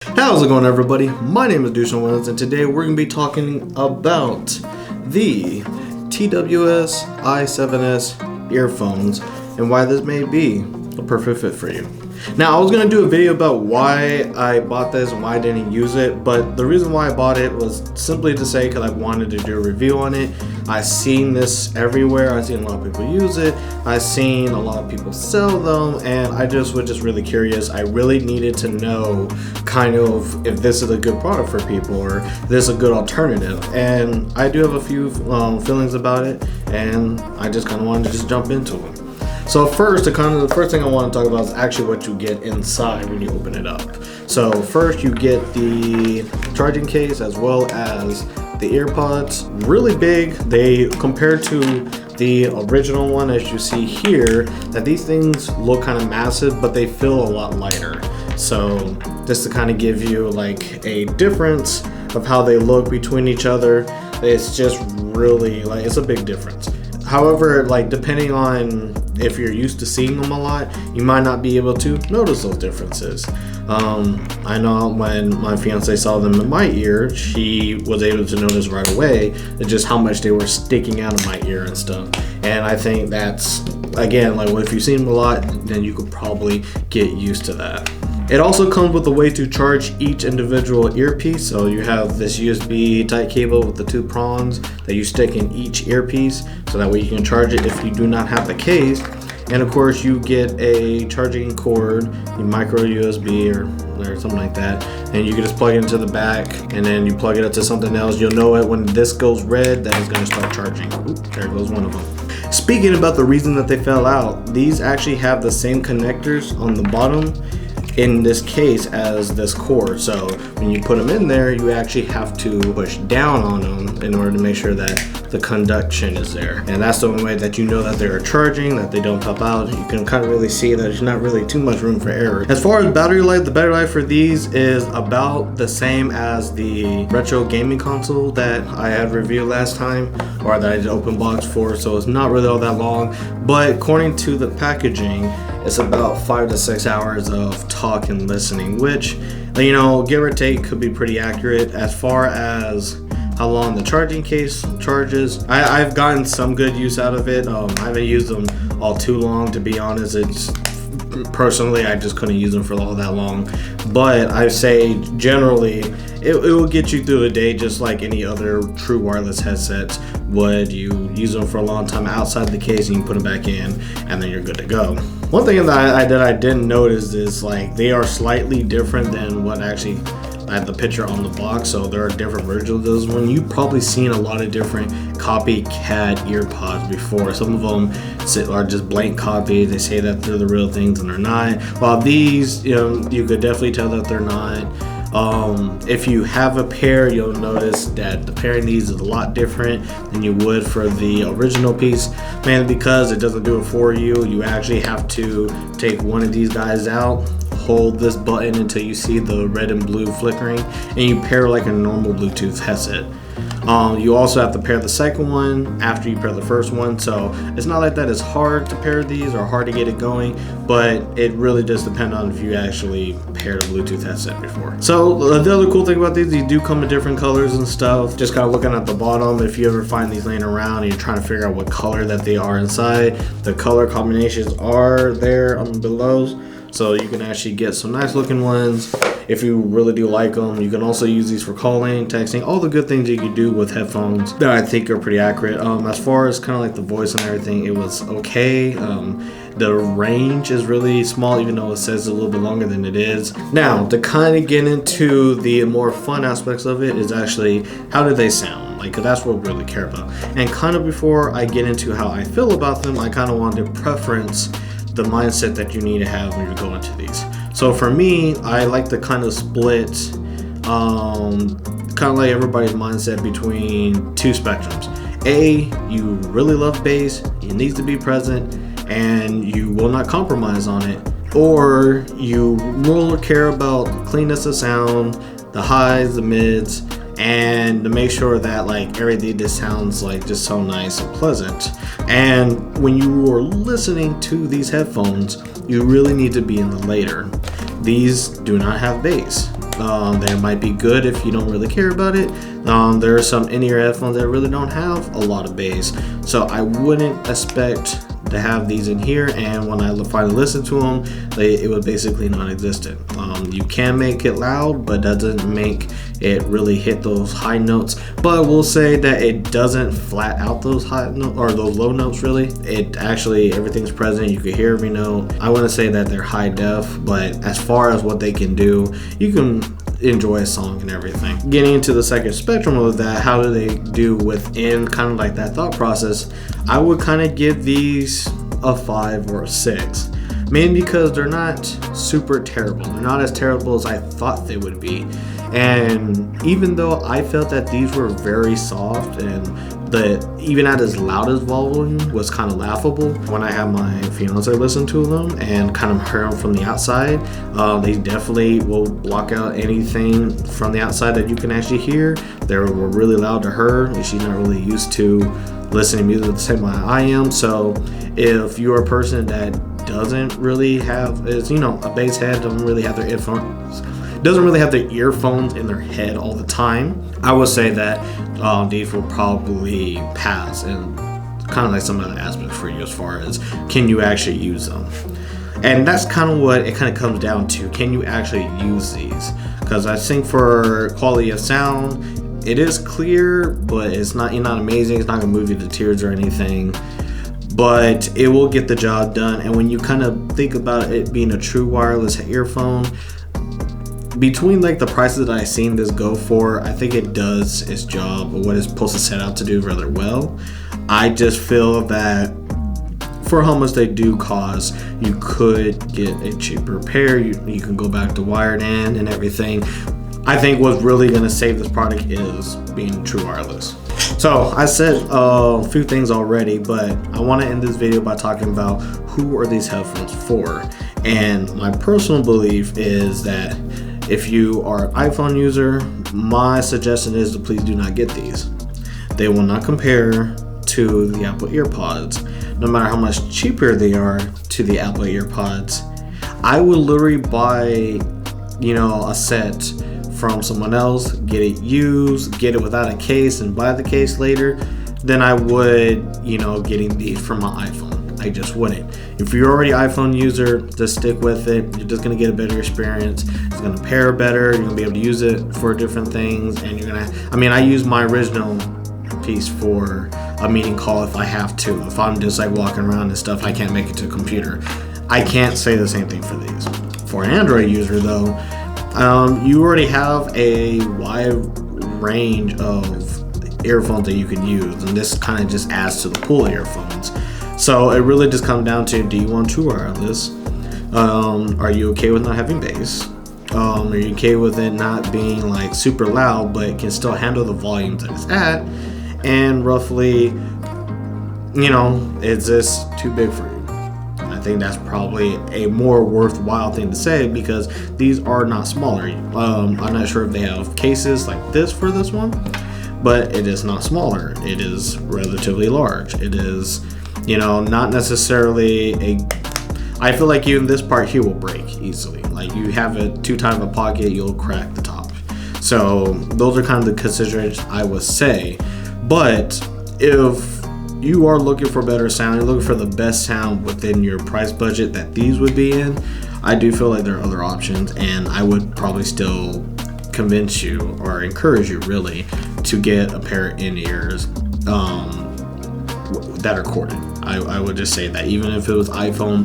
How's it going, everybody? My name is dushaunwilliams, and today we're going to be talking about the TWS-i7S earphones and why this may be a perfect fit for you. Now, I was going to do a video about why I bought this and why I didn't use it, but the reason why I bought it was simply to say because I wanted to do a review on it. I've seen this everywhere. I've seen a lot of people use it. I've seen a lot of people sell them, and I was just really curious. I really needed to know kind of if this is a good product for people or this is a good alternative. And I do have a few feelings about it, and I just kind of wanted to just jump into them. So first, the first thing I want to talk about is actually what you get inside when you open it up. So first, you get the charging case as well as the earpods. Really big. They, compared to the original one, as you see here, that these things look kind of massive, but they feel a lot lighter. So just to kind of give you like a difference of how they look between each other, it's just really like, it's a big difference. However, like depending on if you're used to seeing them a lot, you might not be able to notice those differences. I know when my fiance saw them in my ear, she was able to notice right away just how much they were sticking out of my ear and stuff. And I think that's, again, like if you've seen them a lot, then you could probably get used to that. It also comes with a way to charge each individual earpiece. So you have this USB type cable with the two prongs that you stick in each earpiece, so that way you can charge it if you do not have the case. And of course you get a charging cord, a micro USB or something like that, and you can just plug it into the back, and then you plug it up to something else. You'll know it when this goes red that it's going to start charging. Oop, there goes one of them. Speaking about the reason that they fell out, these actually have the same connectors on the bottom in this case as this cord. So when you put them in there, you actually have to push down on them in order to make sure that the conduction is there. And that's the only way that you know that they're charging, that they don't pop out. You can kind of really see that there's not really too much room for error. As far as battery life, the battery life for these is about the same as the retro gaming console that I had reviewed last time, or that I did open box for, so it's not really all that long. But according to the packaging, it's about 5 to 6 hours of talk and listening, which, you know, give or take, could be pretty accurate. As far as how long the charging case charges, I've gotten some good use out of it. I haven't used them all too long, to be honest. It's personally, I just couldn't use them for all that long, but I say generally it will get you through the day just like any other true wireless headsets would. You use them for a long time outside the case and you put them back in and then you're good to go. One thing that I didn't notice is like they are slightly different than what actually I have the picture on the box. So there are different versions of this one. You've probably seen a lot of different copycat earpods before. Some of them are just blank copies. They say that they're the real things and they're not. While these, you know, you could definitely tell that they're not. If you have a pair, you'll notice that the pairing these is a lot different than you would for the original piece, mainly because it doesn't do it for you. You actually have to take one of these guys out, hold this button until you see the red and blue flickering, and you pair like a normal Bluetooth headset. You also have to pair the second one after you pair the first one, so it's not like that it's hard to pair these or hard to get it going, but it really does depend on if you actually paired a Bluetooth headset before. So the other cool thing about these do come in different colors and stuff. Just kind of looking at the bottom, if you ever find these laying around and you're trying to figure out what color that they are inside, the color combinations are there on below, so you can actually get some nice looking ones if you really do like them. You can also use these for calling, texting, all the good things you can do with headphones that I think are pretty accurate. As far as kind of like the voice and everything, it was okay. The range is really small, even though it says a little bit longer than it is. Now, to kind of get into the more fun aspects of it is actually how do they sound? Like, that's what we really care about. And kind of before I get into how I feel about them, I kind of want to preference the mindset that you need to have when you're going to these. So for me, I like to kind of split kind of like everybody's mindset between two spectrums. A, you really love bass, it needs to be present, and you will not compromise on it. Or you will care about cleanness of sound, the highs, the mids, and to make sure that like everything just sounds like just so nice and pleasant. And when you are listening to these headphones, you really need to be in the later. These do not have bass. They might be good if you don't really care about it. There are some in-ear headphones that really don't have a lot of bass, so I wouldn't expect to have these in here, and when I finally listen to them, it was basically non-existent. You can make it loud, but that doesn't make it really hit those high notes. But I will say that it doesn't flat out those high notes or those low notes. Really, it actually, everything's present. You can hear every note. I wouldn't say that they're high def, but as far as what they can do, you can enjoy a song and everything. Getting into the second spectrum of that, how do they do within kind of like that thought process, I would kind of give these a 5 or a 6, mainly because they're not super terrible. They're not as terrible as I thought they would be, and even though I felt that these were very soft and even at as loud as volume was kind of laughable, when I had my fiance listen to them and kind of hear them from the outside, they definitely will block out anything from the outside that you can actually hear. They were really loud to her, and she's not really used to listening to music the same way I am. So if you're a person that doesn't really have, a bass head, doesn't really have their earphones in their head all the time, I would say that these will probably pass and kind of like some other aspects for you as far as can you actually use them. And that's kind of what it kind of comes down to. Can you actually use these? Because I think for quality of sound, it is clear, but it's not amazing. It's not gonna move you to tears or anything, but it will get the job done. And when you kind of think about it being a true wireless earphone, between like the prices that I've seen this go for, I think it does its job of what it's supposed to set out to do rather well. I just feel that for how much they do cost, you could get a cheaper pair. You can go back to wired in and everything. I think what's really going to save this product is being true wireless. So I said a few things already, but I want to end this video by talking about who are these headphones for. And my personal belief is that if you are an iPhone user, my suggestion is to please do not get these. They will not compare to the Apple EarPods. No matter how much cheaper they are to the Apple EarPods, I would literally buy, a set from someone else, get it used, get it without a case and buy the case later, than I would, getting these from my iPhone. I just wouldn't. If you're already an iPhone user, just stick with it. You're just gonna get a better experience. It's gonna pair better. You're gonna be able to use it for different things, and I use my original piece for a meeting call if I have to. If I'm just like walking around and stuff, I can't make it to a computer. I can't say the same thing for these. For an Android user though, you already have a wide range of earphones that you can use, and this kind of just adds to the pool of earphones. So it really just comes down to, do you want true wireless? Are you okay with not having bass? Are you okay with it not being like super loud, but it can still handle the volumes that it's at? And roughly, is this too big for you? I think that's probably a more worthwhile thing to say, because these are not smaller. I'm not sure if they have cases like this for this one, but it is not smaller. It is relatively large. It is, not necessarily I feel like even this part here will break easily. Like you have it too tight of a pocket, you'll crack the top. So those are kind of the considerations I would say. But if you are looking for better sound, you're looking for the best sound within your price budget that these would be in, I do feel like there are other options, and I would probably still convince you or encourage you really to get a pair of in-ears that are corded. I would just say that even if it was iPhone,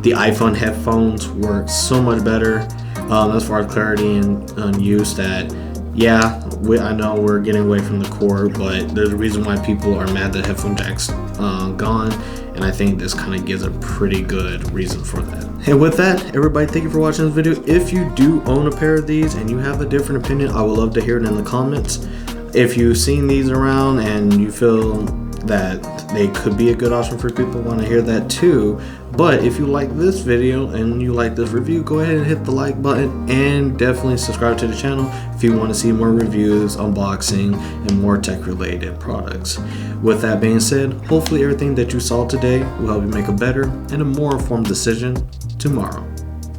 the iPhone headphones work so much better as far as clarity and use that, I know we're getting away from the core, but there's a reason why people are mad that headphone jack's gone, and I think this kind of gives a pretty good reason for that. And with that, everybody, thank you for watching this video. If you do own a pair of these and you have a different opinion, I would love to hear it in the comments. If you've seen these around and you feel that they could be a good option for people, want to hear that too. But if you like this video and you like this review, go ahead and hit the like button, and definitely subscribe to the channel if you want to see more reviews, unboxing, and more tech related products. With that being said, hopefully everything that you saw today will help you make a better and a more informed decision tomorrow.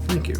Thank you.